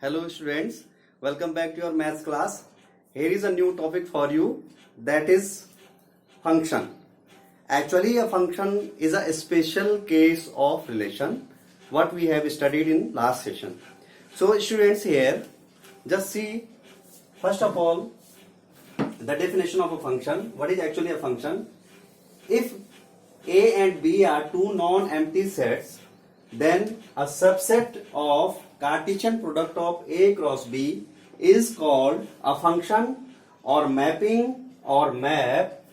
Hello students, welcome back to your maths class. Here is a new topic for you, that is function. Actually a function is a special case of relation what we have studied in last session. So students, here just see first of all the definition of a function. What is actually a function? If A and B are two non-empty sets, then a subset of Cartesian product of A cross B is called a function or mapping or map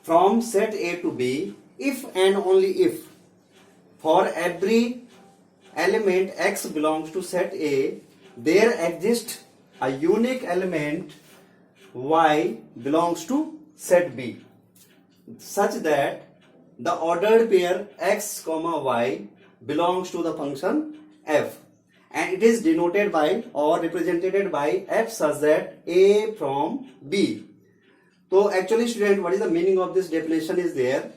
from set A to B if and only if for every element X belongs to set A there exists a unique element Y belongs to set B such that the ordered pair X comma Y belongs to the function F, and it is denoted by or represented by F such that A from B. So actually student, what is the meaning of this definition is there?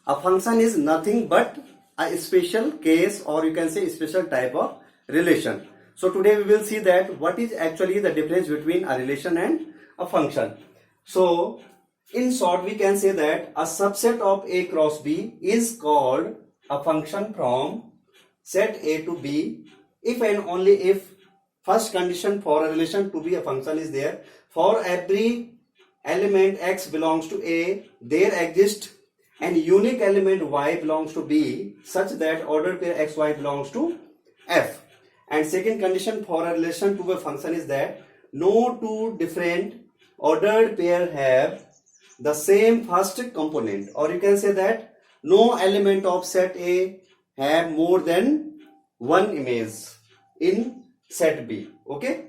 A function is nothing but a special case, or you can say special type of relation. So today we will see that what is actually the difference between a relation and a function. So in short we can say that a subset of A cross B is called a function from set A to B if and only if first condition for a relation to be a function is there. For every element X belongs to A, there exists an unique element Y belongs to B such that ordered pair XY belongs to F. And second condition for a relation to a function is that no two different ordered pair have the same first component, or you can say that no element of set A have more than one image in set B. Okay,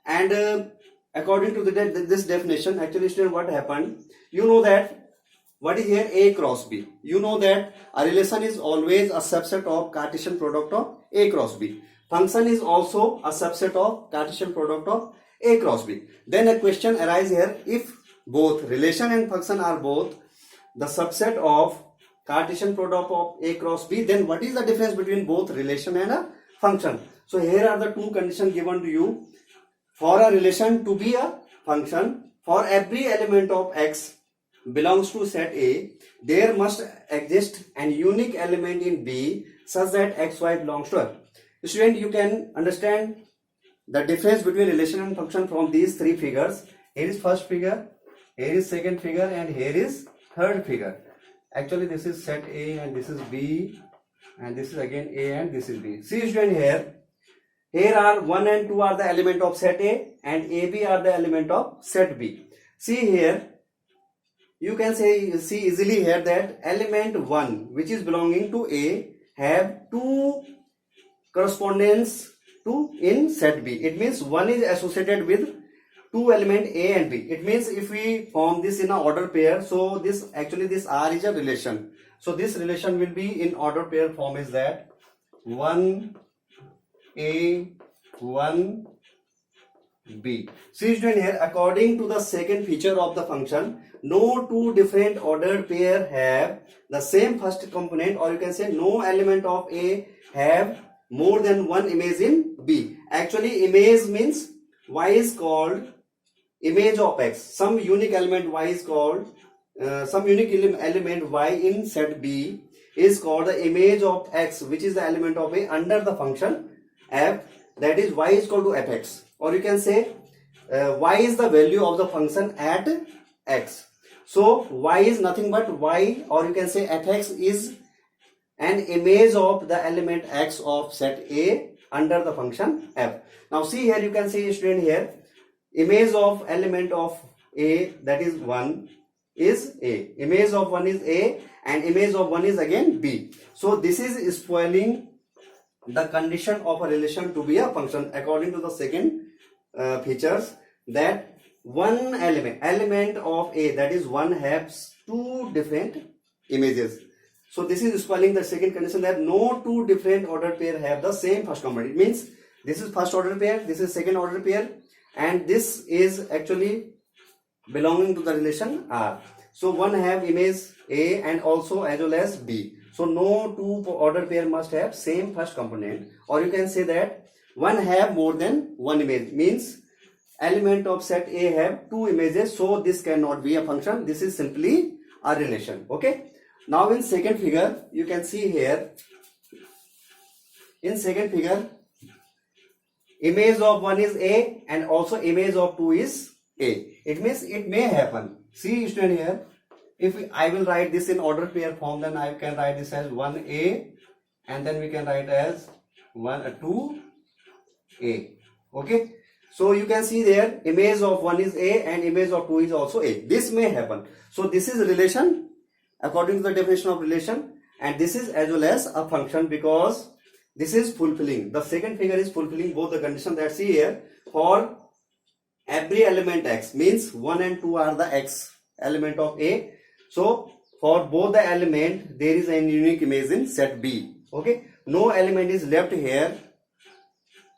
and according to this definition, actually student, what happened, you know that what is here A cross B. You know that a relation is always a subset of Cartesian product of A cross B. Function is also a subset of Cartesian product of A cross B. Then a question arises here, if both relation and function are both the subset of Cartesian product of A cross B, then what is the difference between both relation and a function? So here are the two conditions given to you. For a relation to be a function, for every element of X belongs to set A, there must exist an unique element in B such that XY belongs to F. Student, you can understand the difference between relation and function from these three figures. Here is first figure, here is second figure, and here is third figure. Actually this is set A and this is B, and this is again A and this is B. See student, here are 1 and 2 are the element of set A and AB are the element of set B. See here, you can see easily here that element 1 which is belonging to A have two correspondence to in set B. It means 1 is associated with two element A and B. It means if we form this in an order pair, so this actually this R is a relation. So this relation will be in order pair form is that 1 A 1 B. See student, here according to the second feature of the function, no two different ordered pair have the same first component, or you can say no element of A have more than one image in B. Actually image means Y is called image of X. Some unique element Y is called element Y in set B is called the image of X, which is the element of A under the function F, that is Y is equal to Fx, or you can say Y is the value of the function at X. So Y is nothing but Y, or you can say Fx is an image of the element X of set A under the function F. Now see here, you can see student, here image of element of A, that is 1 is A, image of 1 is A, and image of 1 is again B. So this is spoiling the condition of a relation to be a function according to the second features, that one element of A, that is 1, has two different images. So this is spoiling the second condition, that no two different ordered pair have the same first component. It means this is first order pair, this is second order pair, and this is actually belonging to the relation R. So one have image A and also as well as B. So no two ordered pair must have same first component, or you can say that one have more than one image, means element of set A have two images, so this cannot be a function. This is simply a relation. Okay. Now in second figure, you can see here, in second figure, image of one is A and also image of two is A. It means it may happen. See student here, if I will write this in order pair form, then I can write this as 1A and then we can write as 2A. Okay. So you can see there, image of one is A and image of two is also A. This may happen. So this is a relation according to the definition of relation, and this is as well as a function because this is fulfilling. The second figure is fulfilling both the conditions that see here. For every element X, means 1 and 2 are the X element of A. So for both the element there is a unique image in set B. Okay. No element is left here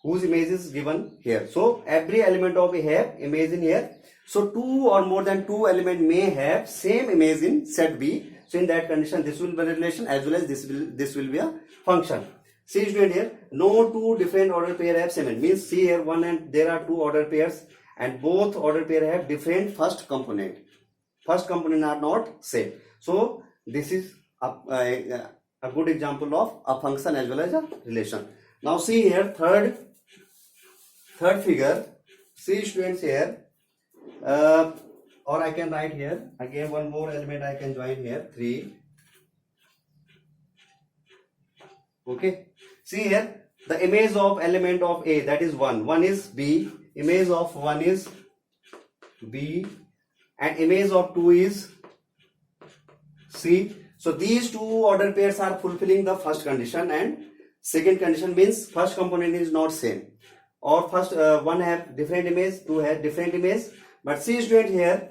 whose image is given here. So every element of A have image in here. So two or more than two element may have same image in set B. So in that condition this will be a relation as well as this will be a function. See student here, no two different order pair have same, means see here one and there are two order pairs and both order pair have different first component. First component are not same. So this is a good example of a function as well as a relation. Now see here third figure. See students here, or I can write here again one more element I can join here, 3. Okay. See here, the image of element of A, that is 1. 1 is B. Image of 1 is B. And image of 2 is C. So these two order pairs are fulfilling the first condition, and second condition means first component is not same. Or first one have different image, two have different image. But see student here,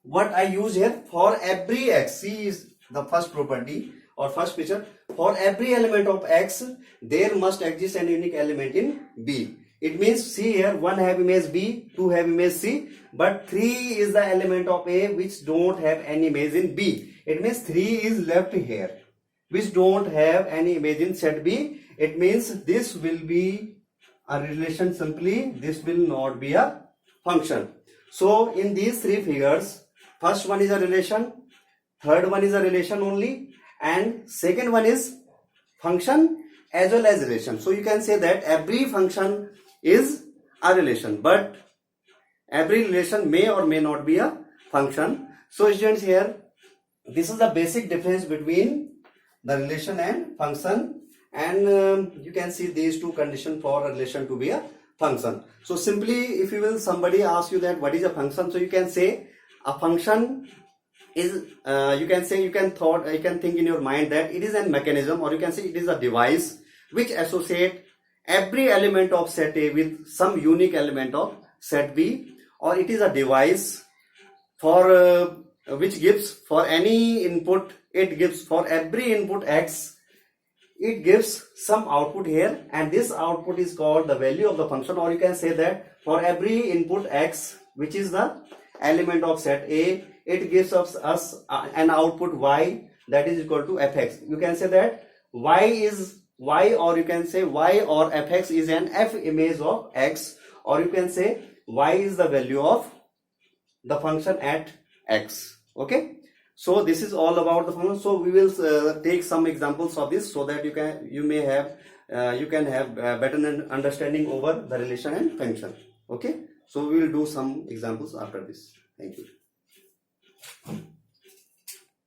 what I use here, for every X, C is the first property or first feature. For every element of X, there must exist an unique element in B. It means see here, 1 have image B, 2 have image C, but 3 is the element of A which don't have any image in B. It means 3 is left here which don't have any image in set B. It means this will be a relation simply, this will not be a function. So in these three figures, first one is a relation, third one is a relation only, and second one is function as well as relation. So you can say that every function is a relation, but every relation may or may not be a function. So students here, this is the basic difference between the relation and function, and you can see these two conditions for a relation to be a function. So simply if you will, somebody ask you that what is a function, so you can say a function is you can think in your mind that it is a mechanism, or you can say it is a device which associate every element of set A with some unique element of set B, or it is a device for which gives for any input, it gives for every input X, it gives some output here, and this output is called the value of the function. Or you can say that for every input X which is the element of set A, it gives us an output Y that is equal to fx. You can say that Y is Y, or you can say Y or fx is an F image of X, or you can say Y is the value of the function at X. Okay. So this is all about the function. So we will take some examples of this so that you can have better understanding over the relation and function. Okay. So we will do some examples after this. Thank you.